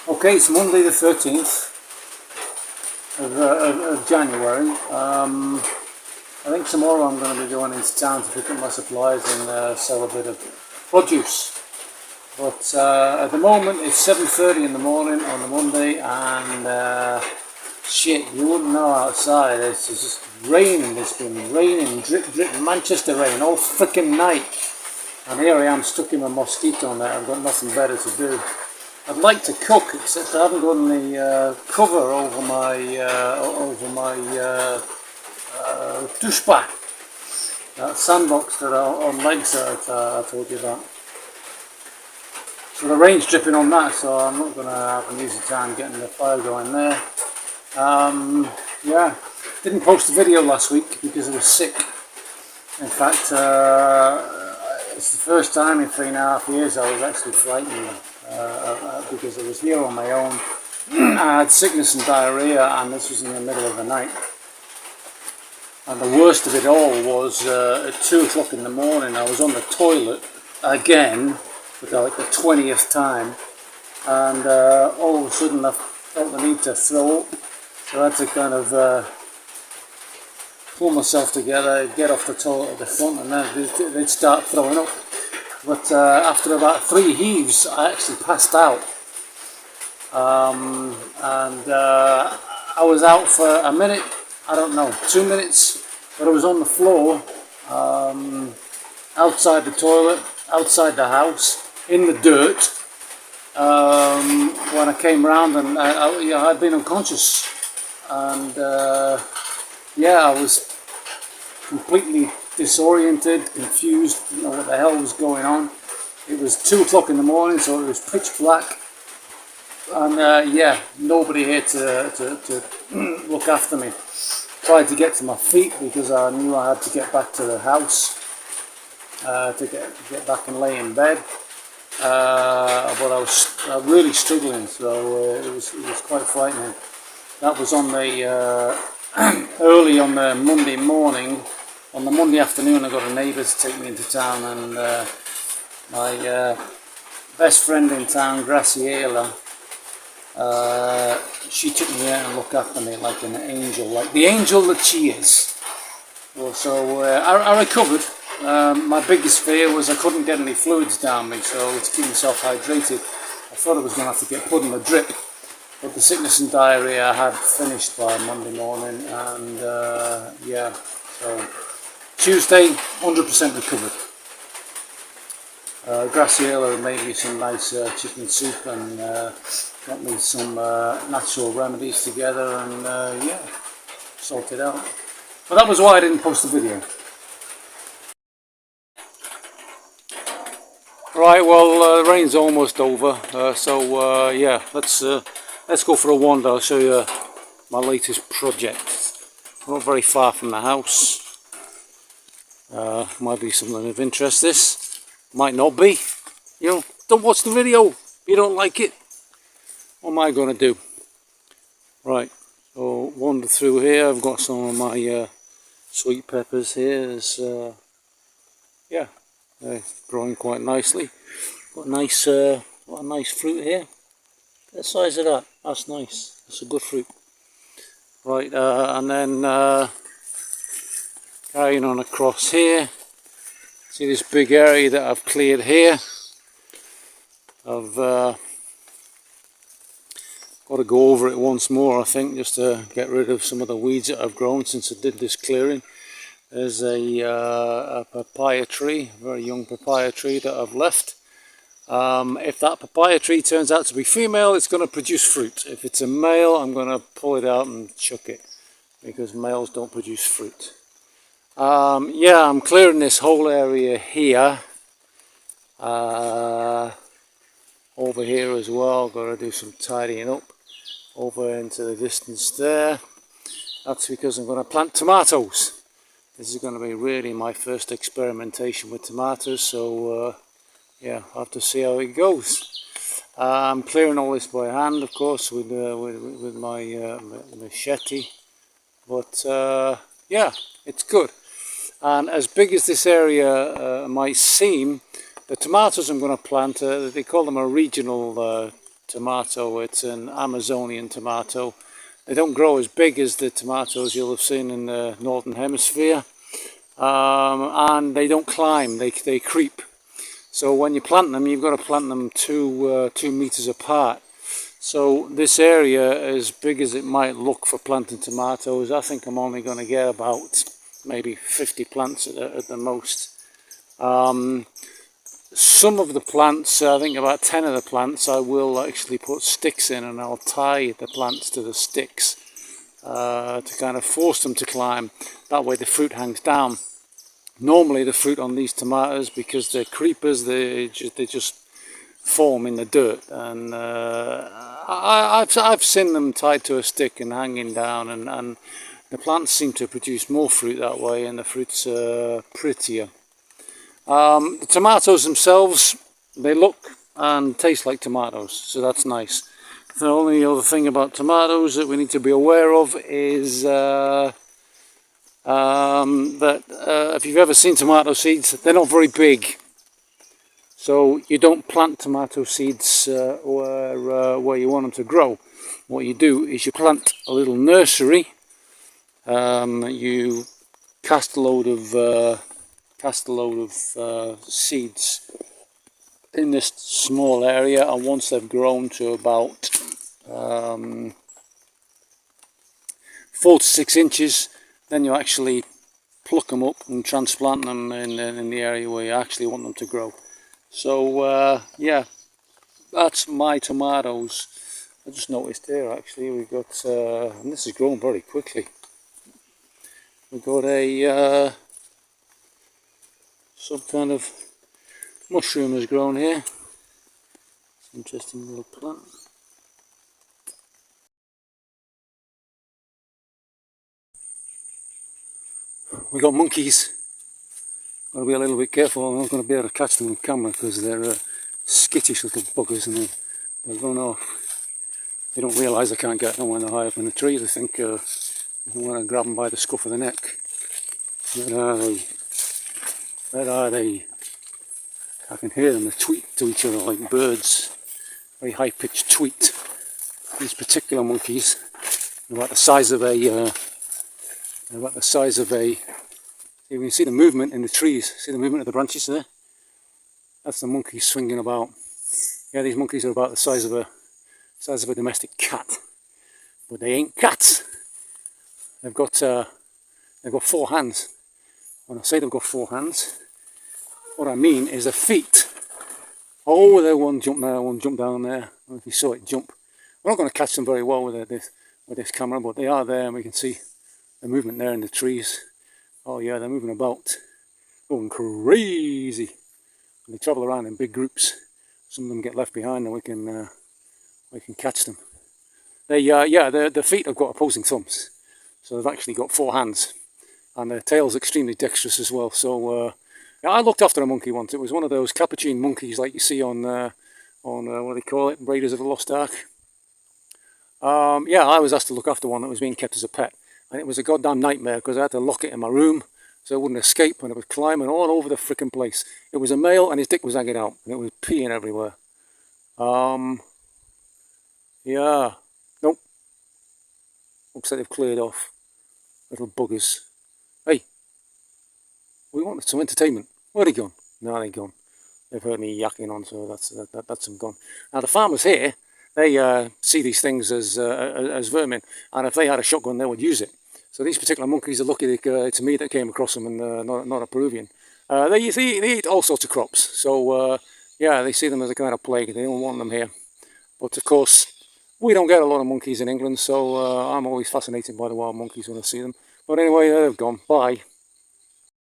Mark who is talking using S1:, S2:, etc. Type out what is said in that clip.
S1: Okay, it's Monday the 13th of January. I think tomorrow I'm going to be going into town to pick up my supplies and sell a bit of produce. But at the moment it's 7:30 in the morning on the Monday, and shit, you wouldn't know outside. It's just raining. It's been raining, drip, Manchester rain all freaking night. And here I am stuck in a mosquito net. I've got nothing better to do. I'd like to cook, except I haven't got the cover over my douchebag, that sandbox that on legs that I told you about. So the rain's dripping on that, so I'm not going to have an easy time getting the fire going there. Yeah, didn't post a video last week because I was sick. In fact, it's the first time in 3.5 years I was actually frightened. Because I was here on my own. I had sickness and diarrhea, and this was in the middle of the night. And the worst of it all was at 2 o'clock in the morning I was on the toilet again for like the 20th time, and all of a sudden I felt the need to throw up, so I had to kind of pull myself together, get off the toilet at the front, and then they'd start throwing up. But after about 3 heaves, I actually passed out. I was out for a minute, I don't know, 2 minutes, but I was on the floor, outside the toilet, outside the house, in the dirt, when I came round, and I'd been unconscious. And yeah, I was completely disoriented, confused, didn't know what the hell was going on. It was 2 o'clock in the morning, so it was pitch black, and yeah, nobody here to look after me. Tried to get to my feet because I knew I had to get back to the house to get back and lay in bed, but I was really struggling, so it was quite frightening. That was on the early on the Monday morning. On the Monday afternoon I got a neighbour to take me into town, and my best friend in town, Graciela, she took me out and looked after me like an angel, like the angel that she is. Well, so I recovered. My biggest fear was I couldn't get any fluids down me, so to keep myself hydrated I thought I was going to have to get put in a drip. But the sickness and diarrhea I had finished by Monday morning, and yeah, so Tuesday, 100% recovered. Graciela made me some nice chicken soup and got me some natural remedies together, and yeah, sorted out. But that was why I didn't post the video. Right, well, the rain's almost over, so yeah, let's go for a wander. I'll show you my latest project. Not very far from the house. Might be something of interest, this. Might not be. You know, don't watch the video if you don't like it. What am I going to do? Right, so wander through here. I've got some of my sweet peppers here. There's, yeah, they're growing quite nicely. Got a nice fruit here. The size of that, that's nice. That's a good fruit. Right, and then carrying on across here. See this big area that I've cleared here. I've got to go over it once more, I think, just to get rid of some of the weeds that I've grown since I did this clearing. There's a papaya tree, a very young papaya tree that I've left. If that papaya tree turns out to be female, it's going to produce fruit. If it's a male, I'm going to pull it out and chuck it, because males don't produce fruit. Yeah, I'm clearing this whole area here. Over here as well, got to do some tidying up. Over into the distance there. That's because I'm going to plant tomatoes. This is going to be really my first experimentation with tomatoes, so yeah, I'll have to see how it goes. I'm clearing all this by hand, of course, with my machete, but yeah, it's good. And as big as this area might seem, the tomatoes I'm going to plant, they call them a regional tomato. It's an Amazonian tomato. They don't grow as big as the tomatoes you'll have seen in the Northern Hemisphere. And they don't climb, they creep. So when you plant them, you've got to plant them 2 meters apart. So this area, as big as it might look for planting tomatoes, I think I'm only going to get about maybe 50 plants at the most. Some of the plants, I think about 10 of the plants, I will actually put sticks in, and I'll tie the plants to the sticks to kind of force them to climb. That way the fruit hangs down. Normally the fruit on these tomatoes, because they're creepers, they just form in the dirt, and I've seen them tied to a stick and hanging down, and the plants seem to produce more fruit that way, and the fruits are prettier. The tomatoes themselves, they look and taste like tomatoes, so that's nice. The only other thing about tomatoes that we need to be aware of is that if you've ever seen tomato seeds, they're not very big. So you don't plant tomato seeds where you want them to grow. What you do is you plant a little nursery. You cast a load of seeds in this small area, and once they've grown to about 4 to 6 inches, then you actually pluck them up and transplant them in the area where you actually want them to grow. So yeah, that's my tomatoes. I just noticed here actually we've got, and this has grown very quickly, we've got a some kind of mushroom has grown here. Interesting little plant. We got monkeys. Got to be a little bit careful. I'm not going to be able to catch them on camera because they're skittish little buggers, and they'll run off. They don't realise they can't get them when they're high up in the tree. They think you want to grab them by the scruff of the neck. Where are they? Where are they? I can hear them. They tweet to each other like birds. Very high-pitched tweet. These particular monkeys are about the size of a. You can see the movement in the trees. See the movement of the branches there? That's the monkeys swinging about. Yeah, these monkeys are about the size of a domestic cat, but they ain't cats. They've got 4 hands. When I say they've got 4 hands, what I mean is their feet. Oh, there one jumped there, one jumped down there. I don't know if you saw it jump. We're not going to catch them very well with this camera, but they are there, and we can see the movement there in the trees. Oh yeah, they're moving about, going crazy. And they travel around in big groups. Some of them get left behind, and we can catch them. Their feet have got opposing thumbs, so they've actually got 4 hands, and their tail's extremely dexterous as well. So yeah, I looked after a monkey once. It was one of those capuchin monkeys like you see on what do they call it, Raiders of the Lost Ark. Yeah, I was asked to look after one that was being kept as a pet. And it was a goddamn nightmare because I had to lock it in my room so it wouldn't escape, and it was climbing all over the frickin' place. It was a male and his dick was hanging out, and it was peeing everywhere. Yeah. Nope. Looks like they've cleared off. Little buggers. Hey. We wanted some entertainment. Where are they gone? No, they're gone. They've heard me yakking on, so that's them gone. Now the farmers here, they see these things as vermin, and if they had a shotgun, they would use it. So these particular monkeys are lucky it's me that came across them, and not a Peruvian. They eat all sorts of crops, so yeah, they see them as a kind of plague. They don't want them here. But of course, we don't get a lot of monkeys in England, so I'm always fascinated by the wild monkeys when I see them. But anyway, they've gone. Bye.